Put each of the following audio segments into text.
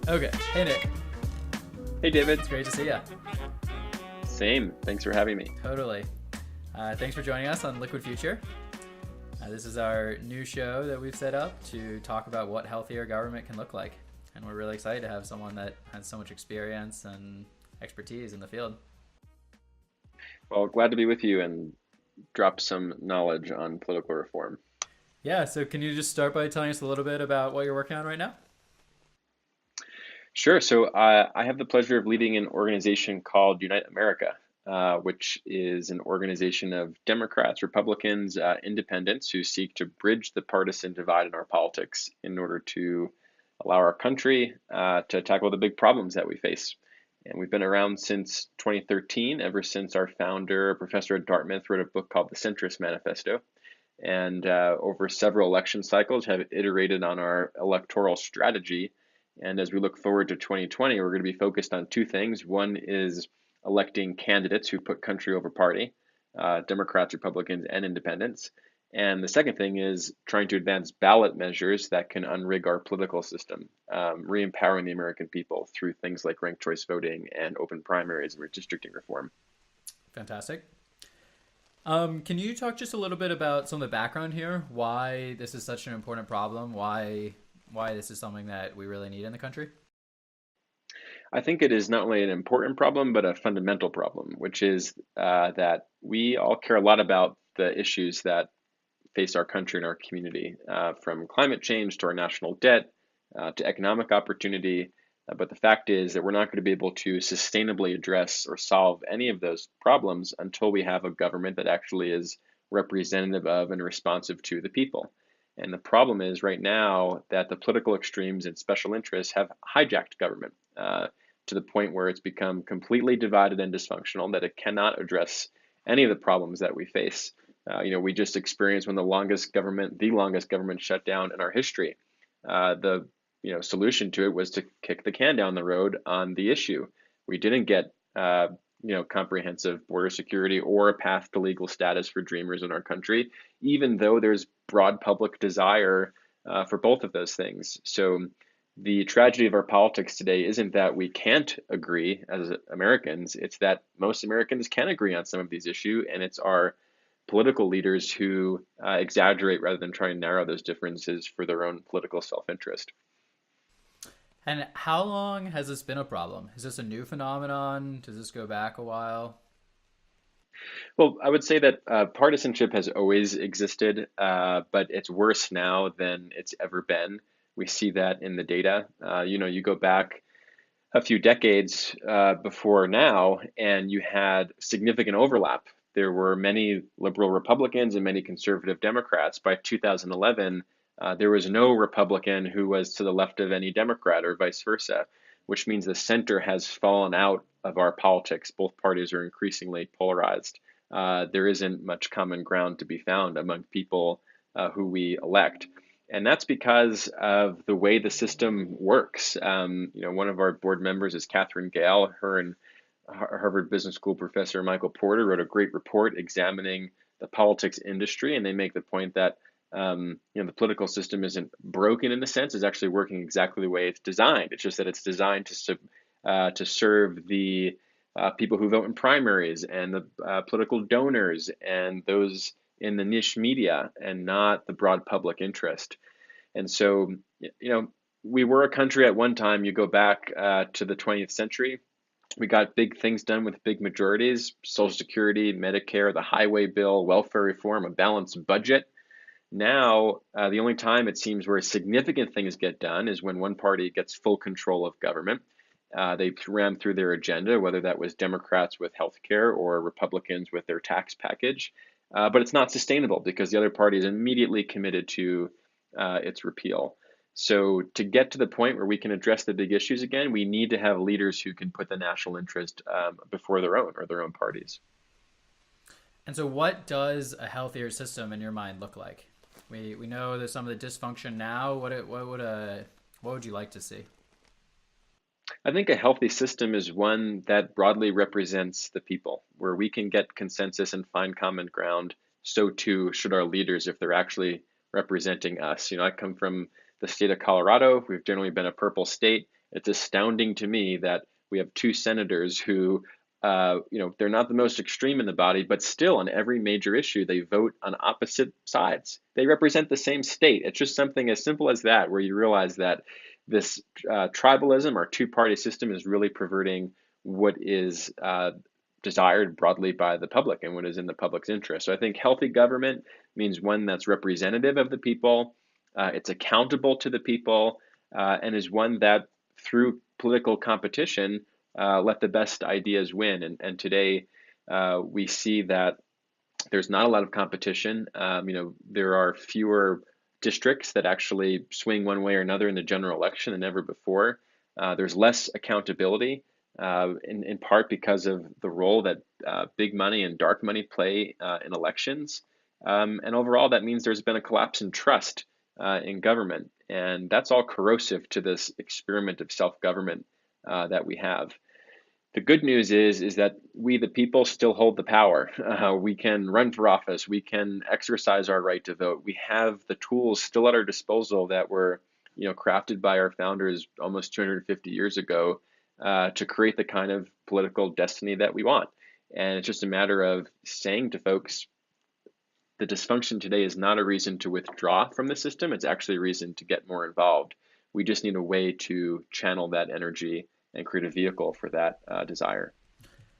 Okay. Hey, Nick. Hey, David. It's great to see you. Same. Thanks for having me. Totally. Thanks for joining us on Liquid Future. This is our new show that we've set up to talk about what healthier government can look like. And we're really excited to have someone that has so much experience and expertise in the field. Well, glad to be with you and drop some knowledge on political reform. Yeah, so can you just start by telling us a little bit about what you're working on right now? Sure. So I have the pleasure of leading an organization called Unite America, which is an organization of Democrats, Republicans, independents who seek to bridge the partisan divide in our politics in order to allow our country to tackle the big problems that we face. And we've been around since 2013, ever since our founder, a professor at Dartmouth, wrote a book called The Centrist Manifesto. And over several election cycles have iterated on our electoral strategy. And as we look forward to 2020, we're going to be focused on two things. One is electing candidates who put country over party, Democrats, Republicans, and independents. And the second thing is trying to advance ballot measures that can unrig our political system, re-empowering the American people through things like ranked choice voting and open primaries and redistricting reform. Fantastic. Can you talk just a little bit about some of the background here? Why this is such an important problem? Why this is something that we really need in the country? I think it is not only an important problem, but a fundamental problem, which is that we all care a lot about the issues that face our country and our community, from climate change to our national debt to economic opportunity. But the fact is that we're not going to be able to sustainably address or solve any of those problems until we have a government that actually is representative of and responsive to the people. And the problem is right now that the political extremes and special interests have hijacked government to the point where it's become completely divided and dysfunctional, that it cannot address any of the problems that we face. We just experienced the longest government shutdown in our history. The solution to it was to kick the can down the road on the issue. We didn't get comprehensive border security or a path to legal status for dreamers in our country, even though there's broad public desire for both of those things. So the tragedy of our politics today isn't that we can't agree as Americans, it's that most Americans can agree on some of these issues, and it's our political leaders who exaggerate rather than try and narrow those differences for their own political self-interest. And how long has this been a problem? Is this a new phenomenon? Does this go back a while? Well, I would say that partisanship has always existed, but it's worse now than it's ever been. We see that in the data. You go back a few decades before now, and you had significant overlap. There were many liberal Republicans and many conservative Democrats. By 2011, there was no Republican who was to the left of any Democrat or vice versa, which means the center has fallen out of our politics. Both parties are increasingly polarized. There isn't much common ground to be found among people who we elect. And that's because of the way the system works. One of our board members is Catherine Gale. Her and Harvard Business School professor Michael Porter wrote a great report examining the politics industry, and they make the point that the political system isn't broken in the sense; it's actually working exactly the way it's designed. It's just that it's designed to serve the people who vote in primaries and the political donors and those in the niche media, and not the broad public interest. And so, we were a country at one time. You go back to the 20th century. We got big things done with big majorities: Social Security, Medicare, the highway bill, welfare reform, a balanced budget. Now, the only time it seems where significant things get done is when one party gets full control of government. They ram through their agenda, whether that was Democrats with healthcare or Republicans with their tax package. But it's not sustainable because the other party is immediately committed to its repeal. So to get to the point where we can address the big issues again, we need to have leaders who can put the national interest before their own parties. And so what does a healthier system in your mind look like? We know there's some of the dysfunction now. What would you like to see? I think a healthy system is one that broadly represents the people, where we can get consensus and find common ground so too should our leaders if they're actually representing us. I come from the state of Colorado. We've generally been a purple state. It's astounding to me that we have two senators who, they're not the most extreme in the body, but still on every major issue, they vote on opposite sides. They represent the same state. It's just something as simple as that, where you realize that this tribalism or two-party system is really perverting what is desired broadly by the public and what is in the public's interest. So I think healthy government means one that's representative of the people, it's accountable to the people, and is one that through political competition let the best ideas win. And today we see that there's not a lot of competition. There are fewer districts that actually swing one way or another in the general election than ever before. There's less accountability, in part because of the role that big money and dark money play in elections. And overall, that means there's been a collapse in trust in government. And that's all corrosive to this experiment of self-government that we have. The good news is that we, the people, still hold the power. We can run for office. We can exercise our right to vote. We have the tools still at our disposal that were, crafted by our founders almost 250 years ago to create the kind of political destiny that we want. And it's just a matter of saying to folks, the dysfunction today is not a reason to withdraw from the system. It's actually a reason to get more involved. We just need a way to channel that energy and create a vehicle for that desire.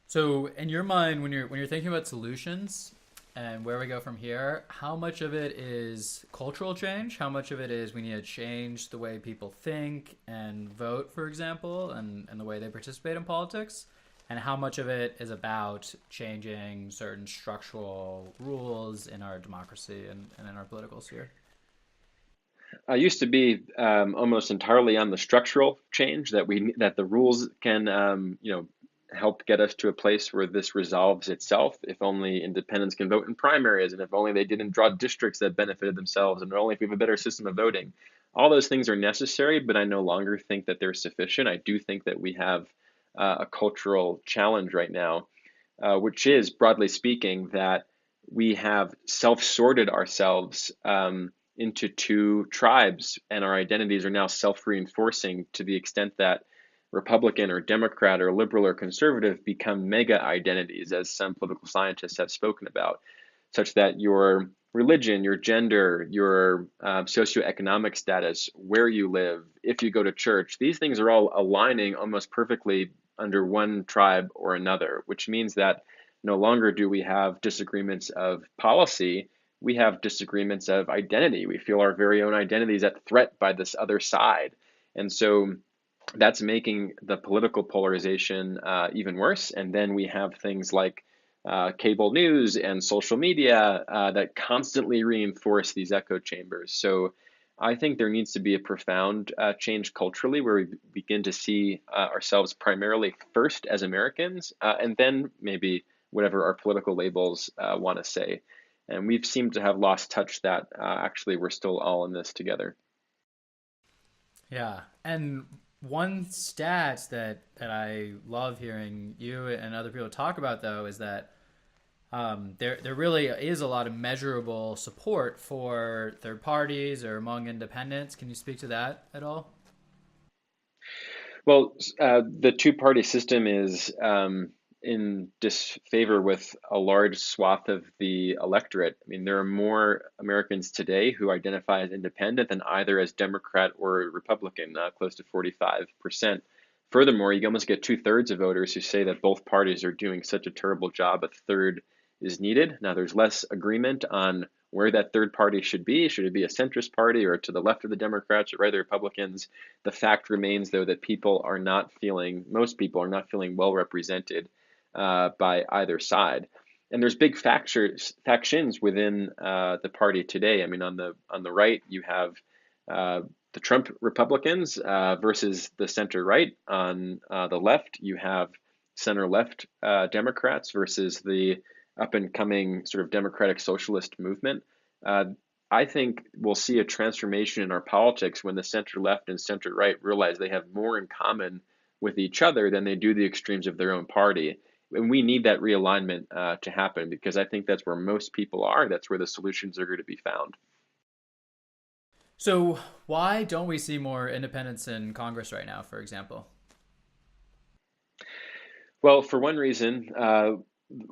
So, in your mind, when you're thinking about solutions and where we go from here, how much of it is cultural change? How much of it is we need to change the way people think and vote, for example, and the way they participate in politics? And how much of it is about changing certain structural rules in our democracy and in our political sphere? I used to be almost entirely on the structural change that the rules can help get us to a place where this resolves itself. If only independents can vote in primaries, and if only they didn't draw districts that benefited themselves, and only if we have a better system of voting. All those things are necessary, but I no longer think that they're sufficient. I do think that we have a cultural challenge right now, which is, broadly speaking, that we have self-sorted ourselves into two tribes, and our identities are now self-reinforcing to the extent that Republican or Democrat or liberal or conservative become mega identities, as some political scientists have spoken about, such that your religion, your gender, your socioeconomic status, where you live, if you go to church, these things are all aligning almost perfectly under one tribe or another, which means that no longer do we have disagreements of policy. We have disagreements of identity. We feel our very own identity is at threat by this other side. And so that's making the political polarization even worse. And then we have things like cable news and social media that constantly reinforce these echo chambers. So I think there needs to be a profound change culturally where we begin to see ourselves primarily first as Americans, and then maybe whatever our political labels want to say. And we've seemed to have lost touch that actually we're still all in this together. Yeah. And one stat that I love hearing you and other people talk about, though, is that there really is a lot of measurable support for third parties or among independents. Can you speak to that at all? Well, the two-party system is in disfavor with a large swath of the electorate. I mean, there are more Americans today who identify as independent than either as Democrat or Republican, close to 45%. Furthermore, you almost get 2/3 of voters who say that both parties are doing such a terrible job, a third is needed. Now, there's less agreement on where that third party should be. Should it be a centrist party or to the left of the Democrats or right of the Republicans? The fact remains, though, that most people are not feeling well represented by either side. And there's big factions within the party today. I mean, on the right, you have the Trump Republicans versus the center right. On the left, you have center left Democrats versus the up and coming sort of democratic socialist movement. I think we'll see a transformation in our politics when the center left and center right realize they have more in common with each other than they do the extremes of their own party. and we need that realignment to happen, because I think that's where most people are. That's where the solutions are going to be found. So why don't we see more independents in Congress right now, for example? Well, for one reason,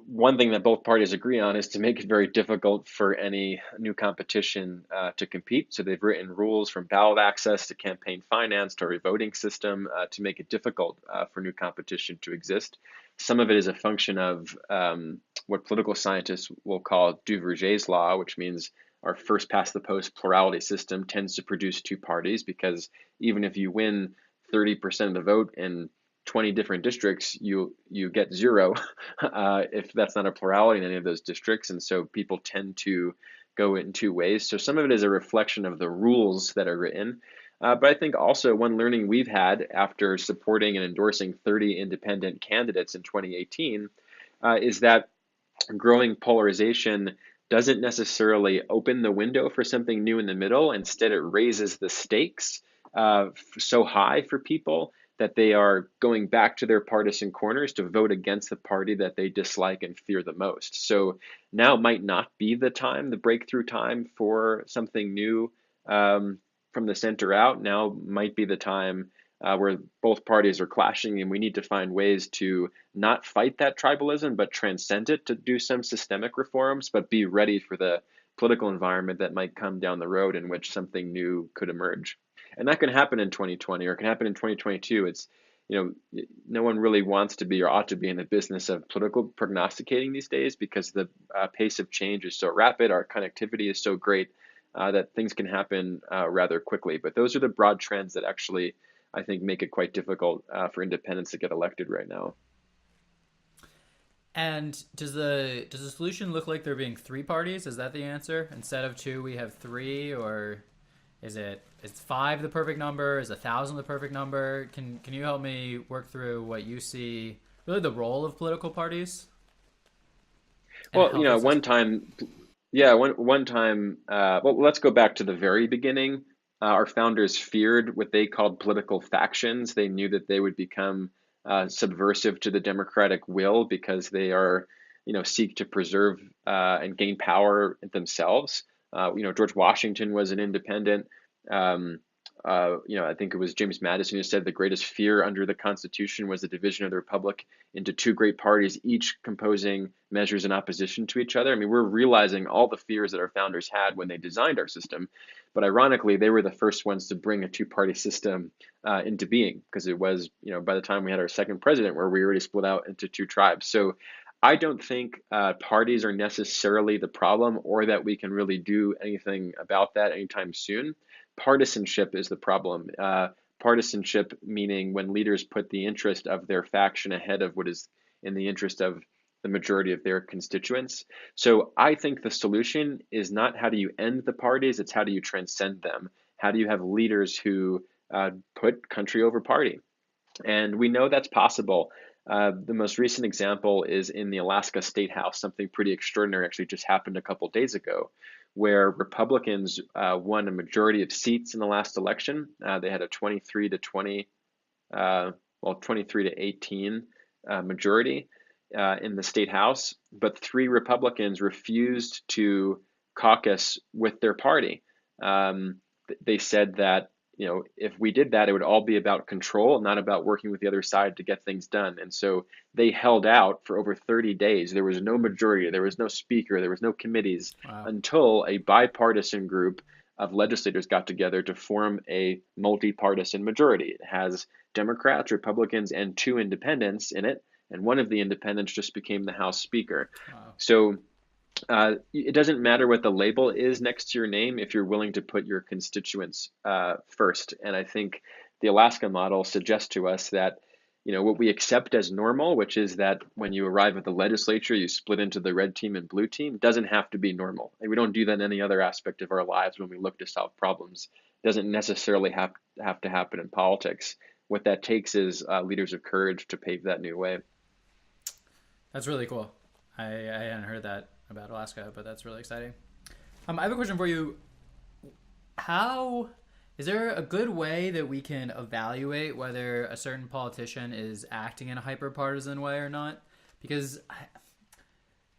one thing that both parties agree on is to make it very difficult for any new competition to compete. So they've written rules from ballot access to campaign finance to a voting system to make it difficult for new competition to exist. Some of it is a function of what political scientists will call Duverger's law, which means our first past the post plurality system tends to produce two parties, because even if you win 30% of the vote in 20 different districts, you get zero if that's not a plurality in any of those districts. And so people tend to go in two ways. So some of it is a reflection of the rules that are written. But I think also one learning we've had after supporting and endorsing 30 independent candidates in 2018 is that growing polarization doesn't necessarily open the window for something new in the middle. Instead, it raises the stakes so high for people that they are going back to their partisan corners to vote against the party that they dislike and fear the most. So now might not be the time, the breakthrough time for something new from the center out. Now might be the time where both parties are clashing, and we need to find ways to not fight that tribalism, but transcend it, to do some systemic reforms, but be ready for the political environment that might come down the road in which something new could emerge. And that can happen in 2020, or it can happen in 2022. It's, no one really wants to be or ought to be in the business of political prognosticating these days, because the pace of change is so rapid, our connectivity is so great that things can happen rather quickly. But those are the broad trends that actually, I think, make it quite difficult for independents to get elected right now. And does the solution look like there being three parties? Is that the answer? Instead of two, we have three, or is five the perfect number? Is 1,000 the perfect number? Can you help me work through what you see really the role of political parties in a Well, healthy one system? time, yeah, one time. Well, let's go back to the very beginning. Our founders feared what they called political factions. They knew that they would become subversive to the democratic will, because they are, seek to preserve and gain power themselves. George Washington was an independent. Um, I think it was James Madison who said the greatest fear under the Constitution was the division of the republic into two great parties, each composing measures in opposition to each other. I mean, we're realizing all the fears that our founders had when they designed our system, but ironically, they were the first ones to bring a two-party system into being, because it was, by the time we had our second president, where we already split out into two tribes. So I don't think parties are necessarily the problem, or that we can really do anything about that anytime soon. Partisanship is the problem. Partisanship meaning when leaders put the interest of their faction ahead of what is in the interest of the majority of their constituents. So I think the solution is not how do you end the parties, it's how do you transcend them? How do you have leaders who put country over party? And we know that's possible. The most recent example is in the Alaska State House. Something pretty extraordinary actually just happened a couple days ago, where Republicans won a majority of seats in the last election. They had a 23 to 20, 23 to 18 majority in the state house, but three Republicans refused to caucus with their party. They said that, if we did that, it would all be about control, not about working with the other side to get things done. And so they held out for over 30 days. There was no majority, there was no speaker, there was no committees, Wow. until a bipartisan group of legislators got together to form a multi-partisan majority. It has Democrats, Republicans, and two independents in it, and one of the independents just became the House Speaker. Wow. So it doesn't matter what the label is next to your name if you're willing to put your constituents first. And I think the Alaska model suggests to us that, what we accept as normal, which is that when you arrive at the legislature, you split into the red team and blue team, doesn't have to be normal. And we don't do that in any other aspect of our lives when we look to solve problems. It doesn't necessarily have to happen in politics. What that takes is leaders of courage to pave that new way. That's really cool. I hadn't heard that about Alaska, but that's really exciting. I have a question for you. How is there a good way that we can evaluate whether a certain politician is acting in a hyper partisan way or not? because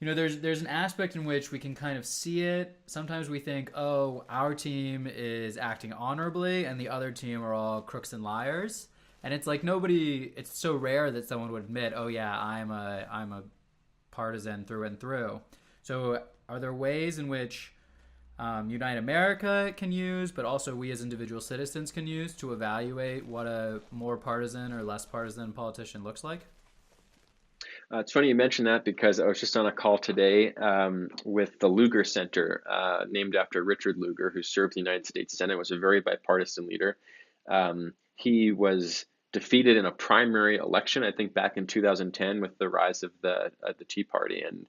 there's an aspect in which we can kind of see it. Sometimes we think, oh, our team is acting honorably and the other team are all crooks and liars. And it's like nobody, it's so rare that someone would admit, oh yeah, I'm a partisan through and through. So are there ways in which Unite America can use, but also we as individual citizens can use to evaluate what a more partisan or less partisan politician looks like? It's funny you mentioned that because I was just on a call today with the Lugar Center, named after Richard Lugar, who served the United States Senate, was a very bipartisan leader. He was defeated in a primary election, I think back in 2010, with the rise of the Tea Party, and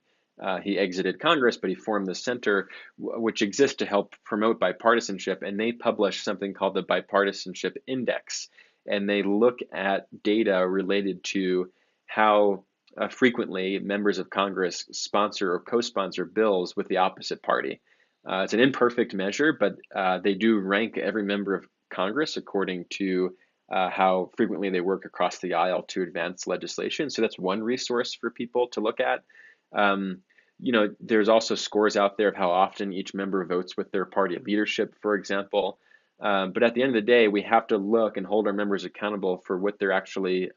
he exited Congress, but he formed the center, which exists to help promote bipartisanship, and they publish something called the Bipartisanship Index, and they look at data related to how frequently members of Congress sponsor or co-sponsor bills with the opposite party. It's an imperfect measure, but they do rank every member of Congress according to how frequently they work across the aisle to advance legislation. So that's one resource for people to look at. There's also scores out there of how often each member votes with their party leadership, for example. But at the end of the day, we have to look and hold our members accountable for what they're actually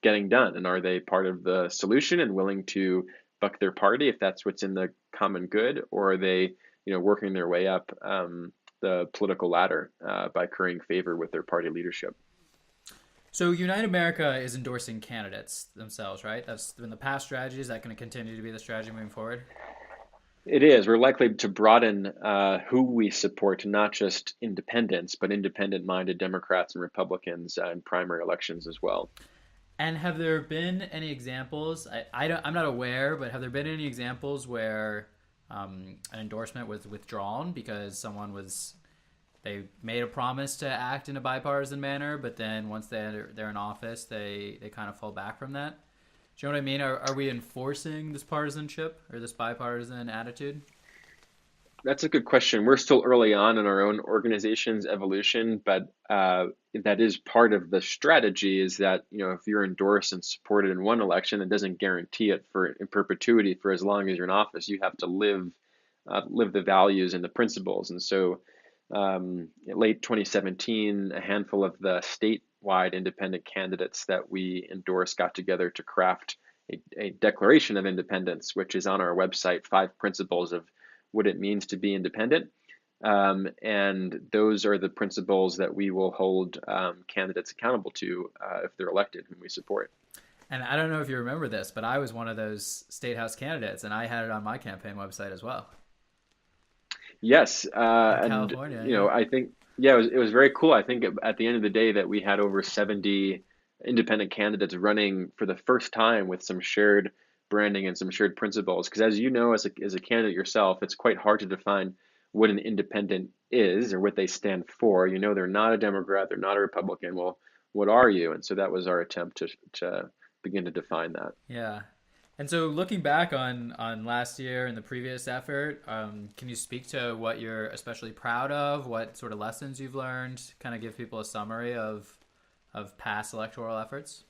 getting done, and are they part of the solution and willing to buck their party if that's what's in the common good, or are they working their way up the political ladder by currying favor with their party leadership? So Unite America is endorsing candidates themselves, right? That's been the past strategy. Is that going to continue to be the strategy moving forward? It is. We're likely to broaden who we support, not just independents, but independent-minded Democrats and Republicans in primary elections as well. And have there been any examples? I'm not aware, but have there been any examples where an endorsement was withdrawn because they made a promise to act in a bipartisan manner, but then once they're in office, they kind of fall back from that? Do you know what I mean? Are we enforcing this partisanship or this bipartisan attitude? That's a good question. We're still early on in our own organization's evolution, but that is part of the strategy. Is that if you're endorsed and supported in one election, it doesn't guarantee it in perpetuity for as long as you're in office. You have to live the values and the principles. And so, in late 2017, a handful of the statewide independent candidates that we endorsed got together to craft a Declaration of Independence, which is on our website, 5 principles of what it means to be independent. And those are the principles that we will hold candidates accountable to if they're elected, whom we support. And I don't know if you remember this, but I was one of those state house candidates, and I had it on my campaign website as well. Yes, In and California, yeah. I think it was very cool. I think at the end of the day that we had over 70 independent candidates running for the first time with some shared branding and some shared principles. Because as you know, as a candidate yourself, it's quite hard to define what an independent is or what they stand for. They're not a Democrat, they're not a Republican. Well, what are you? And so that was our attempt to begin to define that. Yeah. And so looking back on last year and the previous effort, can you speak to what you're especially proud of, what sort of lessons you've learned, kind of give people a summary of past electoral efforts?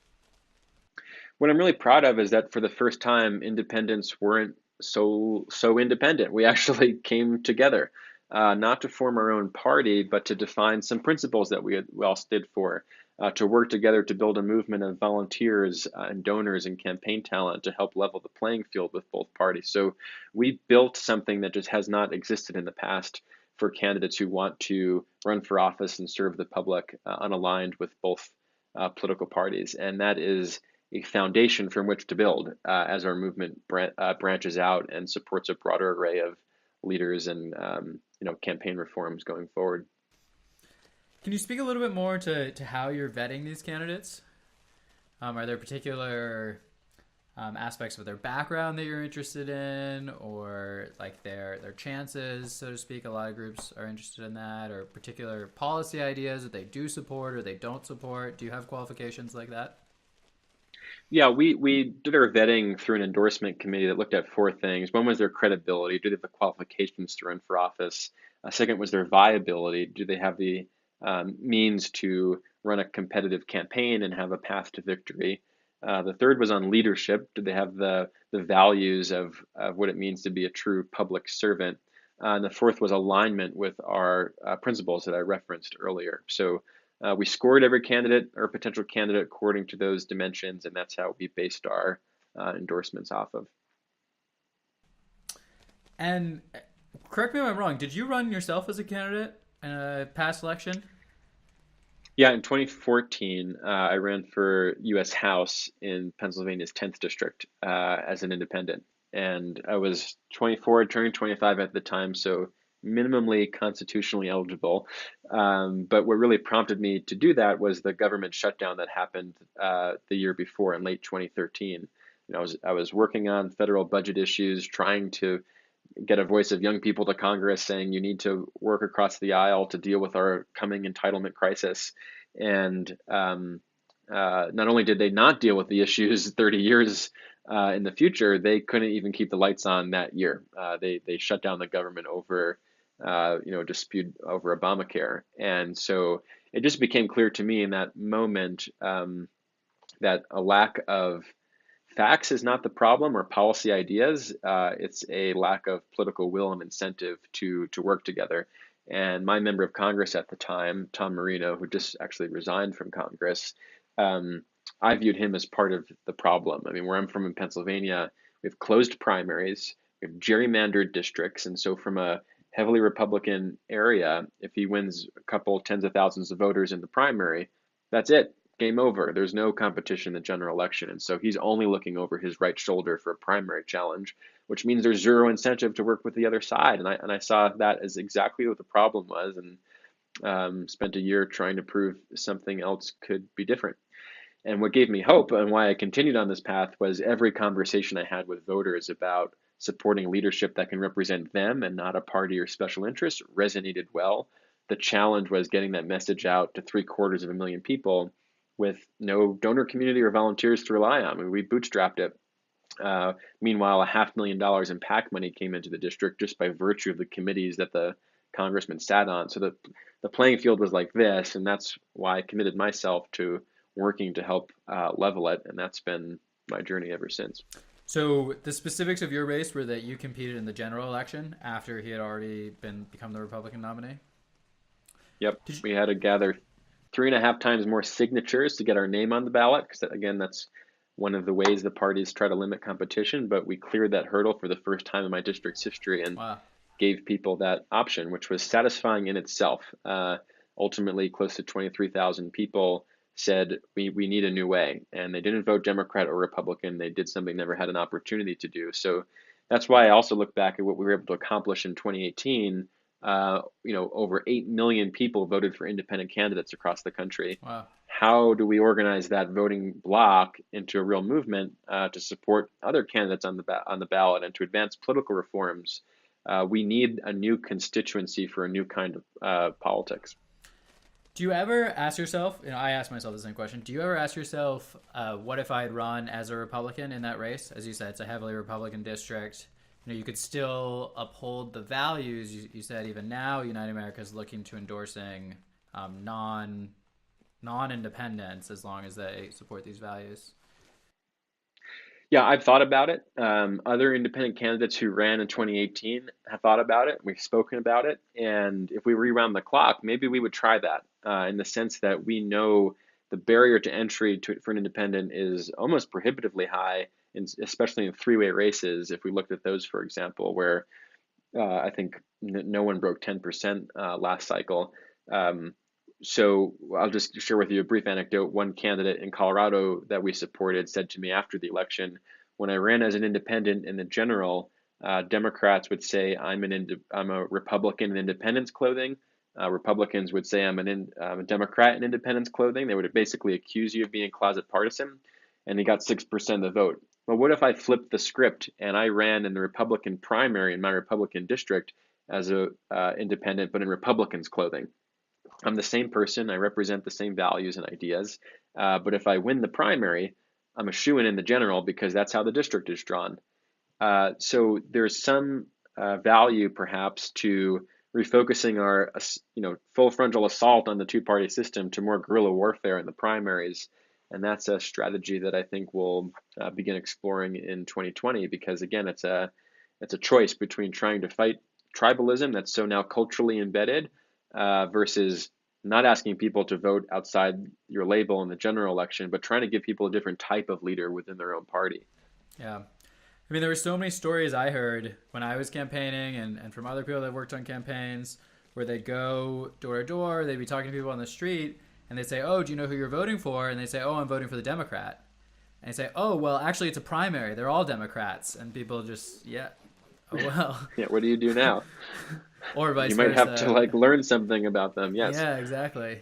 What I'm really proud of is that for the first time, independents weren't so independent. We actually came together, not to form our own party, but to define some principles that we all stood for, to work together to build a movement of volunteers and donors and campaign talent to help level the playing field with both parties. So we built something that just has not existed in the past for candidates who want to run for office and serve the public unaligned with both political parties. And that is a foundation from which to build as our movement branches out and supports a broader array of leaders and campaign reforms going forward. Can you speak a little bit more to how you're vetting these candidates? Are there particular aspects of their background that you're interested in, or like their chances, so to speak? A lot of groups are interested in that, or particular policy ideas that they do support or they don't support. Do you have qualifications like that? Yeah, we did our vetting through an endorsement committee that looked at 4 things. One was their credibility. Do they have the qualifications to run for office? Second was their viability. Do they have the means to run a competitive campaign and have a path to victory? The third was on leadership. Did they have the values of what it means to be a true public servant? And the fourth was alignment with our principles that I referenced earlier. So we scored every candidate or potential candidate according to those dimensions, and that's how we based our endorsements off of. And correct me if I'm wrong. Did you run yourself as a candidate in a past election? Yeah, in 2014, I ran for U.S. House in Pennsylvania's 10th district as an independent. And I was 24, turning 25 at the time, so minimally constitutionally eligible. But what really prompted me to do that was the government shutdown that happened the year before in late 2013. I was working on federal budget issues, trying to get a voice of young people to Congress saying you need to work across the aisle to deal with our coming entitlement crisis. And not only did they not deal with the issues 30 years in the future, they couldn't even keep the lights on that year. They shut down the government over a dispute over Obamacare. And so it just became clear to me in that moment that a lack of facts is not the problem or policy ideas. It's a lack of political will and incentive to work together. And my member of Congress at the time, Tom Marino, who just actually resigned from Congress, I viewed him as part of the problem. I mean, where I'm from in Pennsylvania, we've closed primaries, we have gerrymandered districts, and so from a heavily Republican area, if he wins a couple tens of thousands of voters in the primary, that's it. Game over. There's no competition in the general election. And so he's only looking over his right shoulder for a primary challenge, which means there's zero incentive to work with the other side. And I saw that as exactly what the problem was, and spent a year trying to prove something else could be different. And what gave me hope and why I continued on this path was every conversation I had with voters about supporting leadership that can represent them and not a party or special interest resonated well. The challenge was getting that message out to 750,000 people with no donor community or volunteers to rely on. I mean, we bootstrapped it. Meanwhile, $500,000 in PAC money came into the district just by virtue of the committees that the congressman sat on. So the playing field was like this, and that's why I committed myself to working to help level it, and that's been my journey ever since. So the specifics of your race were that you competed in the general election after he had already become the Republican nominee. Yep, Did you, we had to gather 3.5 times more signatures to get our name on the ballot, because again, that's one of the ways the parties try to limit competition. But we cleared that hurdle for the first time in my district's history and wow. gave people that option, which was satisfying in itself. Ultimately, close to 23,000 people said we need a new way, and they didn't vote Democrat or Republican. They did something they never had an opportunity to do. So that's why I also look back at what we were able to accomplish in 2018. Over 8 million people voted for independent candidates across the country. Wow. How do we organize that voting bloc into a real movement to support other candidates on the ballot and to advance political reforms? We need a new constituency for a new kind of politics. Do you ever ask yourself, I ask myself the same question, do you ever ask yourself, what if I had run as a Republican in that race? As you said, it's a heavily Republican district. You could still uphold the values. You said even now, United America is looking to endorsing non-independents as long as they support these values. Yeah, I've thought about it. Other independent candidates who ran in 2018 have thought about it. We've spoken about it. And if we rewound the clock, maybe we would try that in the sense that we know the barrier to entry for an independent is almost prohibitively high, especially in three-way races. If we looked at those, for example, where I think no one broke 10% last cycle. So I'll just share with you a brief anecdote. One candidate in Colorado that we supported said to me after the election, when I ran as an independent in the general, Democrats would say I'm a Republican in independence clothing. Republicans would say I'm a Democrat in independence clothing. They would basically accuse you of being closet partisan, and he got 6% of the vote. But what if I flipped the script and I ran in the Republican primary in my Republican district as a independent, but in Republicans clothing? I'm the same person. I represent the same values and ideas. But if I win the primary, I'm a shoo-in in the general because that's how the district is drawn. So there's some value perhaps to refocusing our full frontal assault on the two-party system to more guerrilla warfare in the primaries And that's a strategy that I think we'll begin exploring in 2020, because again, it's a choice between trying to fight tribalism that's so now culturally embedded versus not asking people to vote outside your label in the general election, but trying to give people a different type of leader within their own party. Yeah. I mean, there were so many stories I heard when I was campaigning and from other people that worked on campaigns where they'd go door to door, they'd be talking to people on the street, and they'd say, "Oh, do you know who you're voting for?" And they'd say, "Oh, I'm voting for the Democrat." And they'd say, "Oh, well, actually, it's a primary. They're all Democrats." And people just, yeah, oh, well. Yeah, what do you do now? Or vice You might versa. have to like learn something about them. Yes. Yeah, exactly.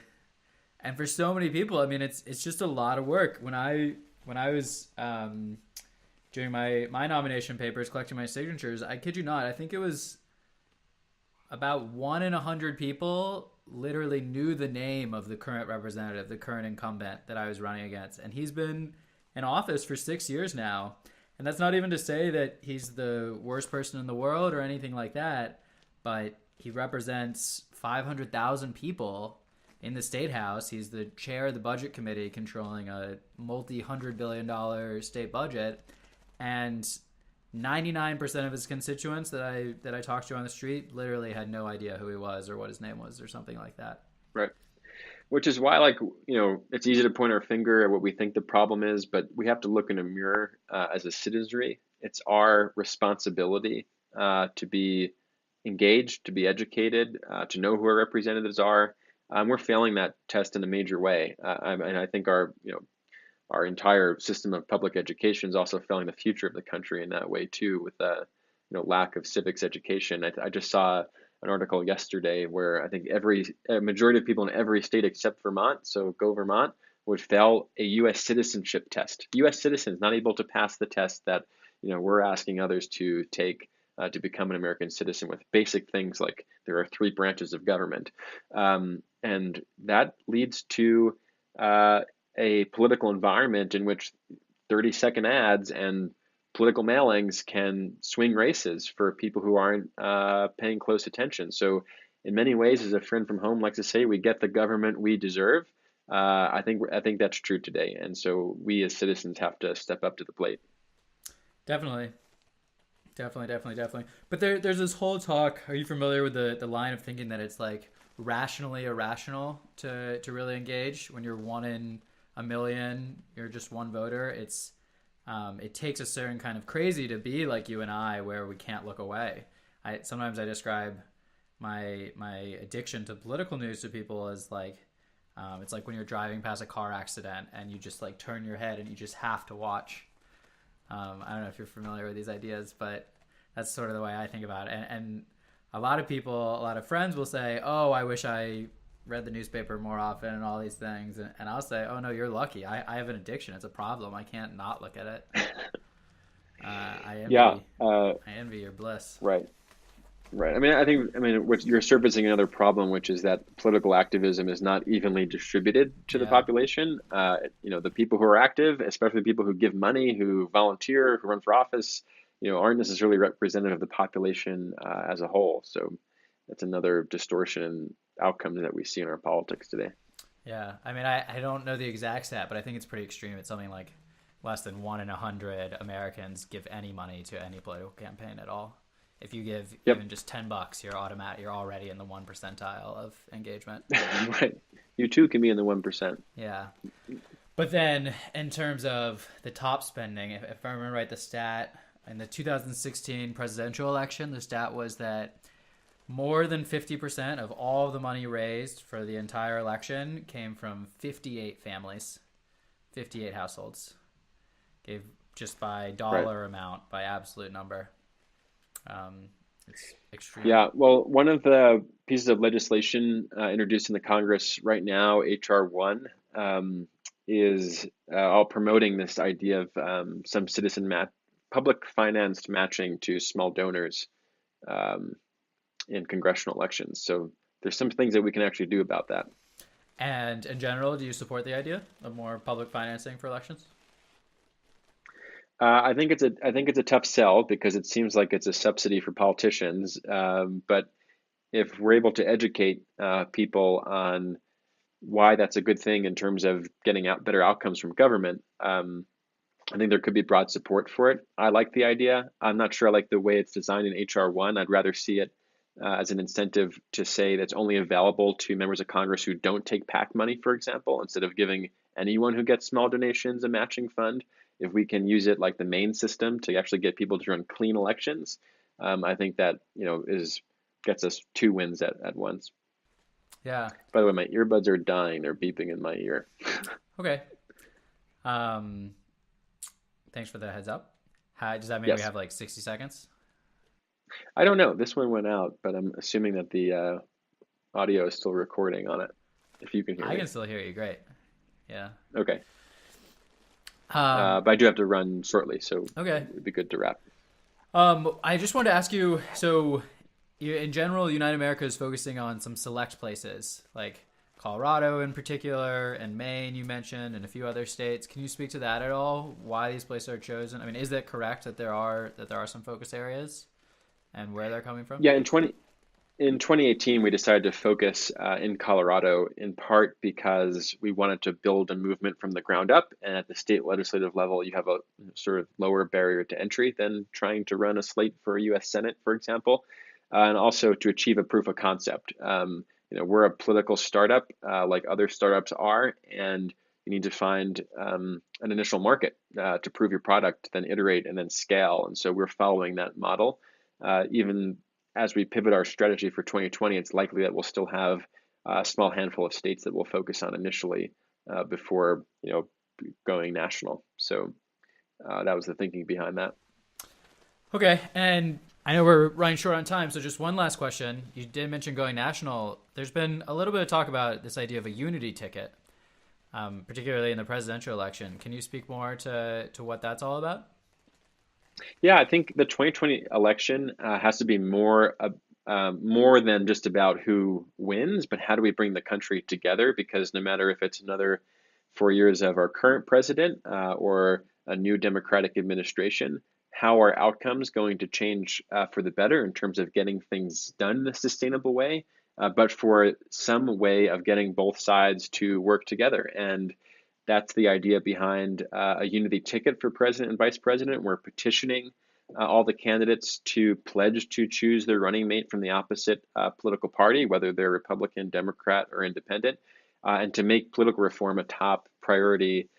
And for so many people, I mean, it's just a lot of work. When I was doing my nomination papers, collecting my signatures, I kid you not, I think it was about 1 in 100 people literally knew the name of the current representative, the current incumbent that I was running against. And he's been in office for 6 years now. And that's not even to say that he's the worst person in the world or anything like that, but he represents 500,000 people in the state house. He's the chair of the budget committee controlling a multi-$100 billion state budget. And 99% of his constituents that I talked to on the street literally had no idea who he was or what his name was or something like that. Right. Which is why, like, it's easy to point our finger at what we think the problem is, but we have to look in a mirror as a citizenry. It's our responsibility to be engaged, to be educated, to know who our representatives are. We're failing that test in a major way, and I think our entire system of public education is also failing the future of the country in that way too, with the lack of civics education. I just saw an article yesterday where I think a majority of people in every state except Vermont, so go Vermont, would fail a U.S. citizenship test. U.S. citizens not able to pass the test that we're asking others to take to become an American citizen, with basic things like there are 3 branches of government, and that leads to a political environment in which 30-second ads and political mailings can swing races for people who aren't paying close attention. So in many ways, as a friend from home likes to say, we get the government we deserve. I think that's true today. And so we as citizens have to step up to the plate. Definitely. But there's this whole talk. Are you familiar with the line of thinking that it's like rationally irrational to really engage when you're 1 in a million, you're just one voter? It takes a certain kind of crazy to be like you and I, where we can't look away. Sometimes I describe my addiction to political news to people as like it's like when you're driving past a car accident and you just like turn your head and you just have to watch. I don't know if you're familiar with these ideas, but that's sort of the way I think about it. And a lot of friends will say, "Oh, I wish I read the newspaper more often," and all these things. And I'll say, "Oh, no, you're lucky. I have an addiction. It's a problem. I can't not look at it." I envy your bliss. Right. Right. I mean, what you're surfacing another problem, which is that political activism is not evenly distributed to the population. The people who are active, especially people who give money, who volunteer, who run for office, aren't necessarily representative of the population as a whole. So that's another distortion in outcomes that we see in our politics today. Yeah. I mean, I don't know the exact stat, but I think it's pretty extreme. It's something like less than 1 in 100 Americans give any money to any political campaign at all. If you give even just $10, you're already in the 1 percentile of engagement. Right. You too can be in the 1%. Yeah. But then in terms of the top spending, if I remember right, the stat in the 2016 presidential election, the stat was that more than 50% of all the money raised for the entire election came from 58 families, 58 households. Gave just by dollar amount, by absolute number. It's extreme. Yeah, well, one of the pieces of legislation introduced in the Congress right now, HR 1, is all promoting this idea of some public financed matching to small donors in congressional elections. So there's some things that we can actually do about that. And in general, do you support the idea of more public financing for elections? I think it's a tough sell because it seems like it's a subsidy for politicians. But if we're able to educate people on why that's a good thing in terms of getting out better outcomes from government. I think there could be broad support for it. I like the idea. I'm not sure I like the way it's designed in HR1. I'd rather see it as an incentive to say that's only available to members of Congress who don't take PAC money, for example, instead of giving anyone who gets small donations a matching fund. If we can use it like the main system to actually get people to run clean elections, I think that gets us 2 wins at once. Yeah. By the way, my earbuds are dying. They're beeping in my ear. Okay. Thanks for the heads up. Does that mean Yes. we have like 60 seconds? I don't know. This one went out, but I'm assuming that the audio is still recording on it. If you can hear me. I can still hear you. Great. Yeah. Okay. But I do have to run shortly, so Okay. it'd be good to wrap. I just wanted to ask you, so in general, United America is focusing on some select places, like Colorado in particular, and Maine you mentioned, and a few other states. Can you speak to that at all? Why these places are chosen? I mean, is that correct that there are some focus areas, and where they're coming from? Yeah, in 2018, we decided to focus in Colorado, in part because we wanted to build a movement from the ground up. And at the state legislative level, you have a sort of lower barrier to entry than trying to run a slate for a U.S. Senate, for example, and also to achieve a proof of concept. We're a political startup like other startups are, and you need to find an initial market to prove your product, then iterate, and then scale. And so we're following that model. Even as we pivot our strategy for 2020, it's likely that we'll still have a small handful of states that we'll focus on initially before going national. So that was the thinking behind that. Okay, and I know we're running short on time, so just one last question. You did mention going national. There's been a little bit of talk about this idea of a unity ticket, particularly in the presidential election. Can you speak more to what that's all about? Yeah, I think the 2020 election has to be more than just about who wins, but how do we bring the country together? Because no matter if it's another 4 years of our current president or a new Democratic administration, how are outcomes going to change for the better in terms of getting things done in a sustainable way, but for some way of getting both sides to work together. And that's the idea behind a unity ticket for president and vice president. We're petitioning all the candidates to pledge to choose their running mate from the opposite political party, whether they're Republican, Democrat, or independent, and to make political reform a top priority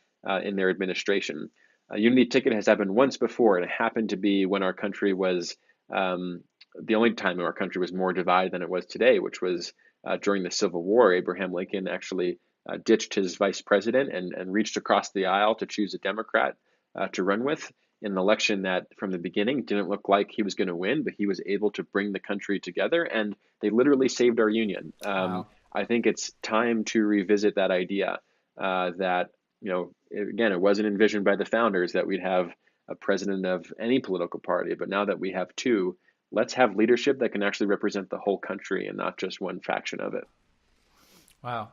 in their administration. A unity ticket has happened once before, and it happened to be when our country was the only time our country was more divided than it was today, which was during the Civil War. Abraham Lincoln actually ditched his vice president and reached across the aisle to choose a Democrat to run with in an election that from the beginning didn't look like he was going to win, but he was able to bring the country together, and they literally saved our union. Wow. I think it's time to revisit that idea that, again, it wasn't envisioned by the founders that we'd have a president of any political party, but now that we have two, let's have leadership that can actually represent the whole country and not just one faction of it. Wow.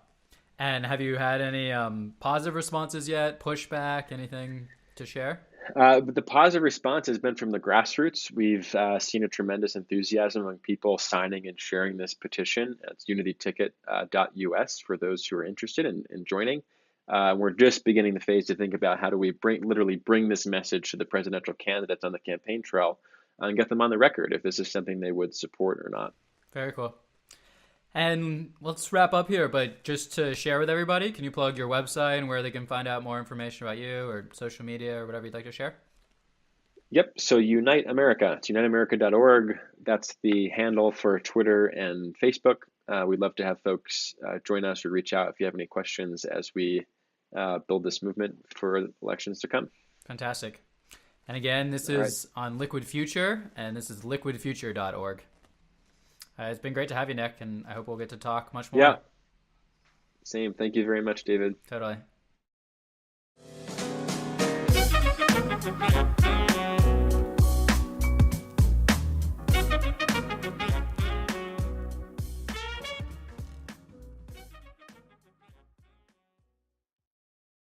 And have you had any positive responses yet? Pushback? Anything to share? But the positive response has been from the grassroots. We've seen a tremendous enthusiasm among people signing and sharing this petition. It's unityticket.us for those who are interested in joining. We're just beginning the phase to think about how do we literally bring this message to the presidential candidates on the campaign trail and get them on the record if this is something they would support or not. Very cool. And let's wrap up here, but just to share with everybody, can you plug your website and where they can find out more information about you or social media or whatever you'd like to share? Yep. So Unite America. It's uniteamerica.org. That's the handle for Twitter and Facebook. We'd love to have folks join us or reach out if you have any questions as we build this movement for elections to come. Fantastic. And again, this is on Liquid Future, and this is liquidfuture.org. It's been great to have you, Nick, and I hope we'll get to talk much more. Yeah. Same. Thank you very much, David. Totally.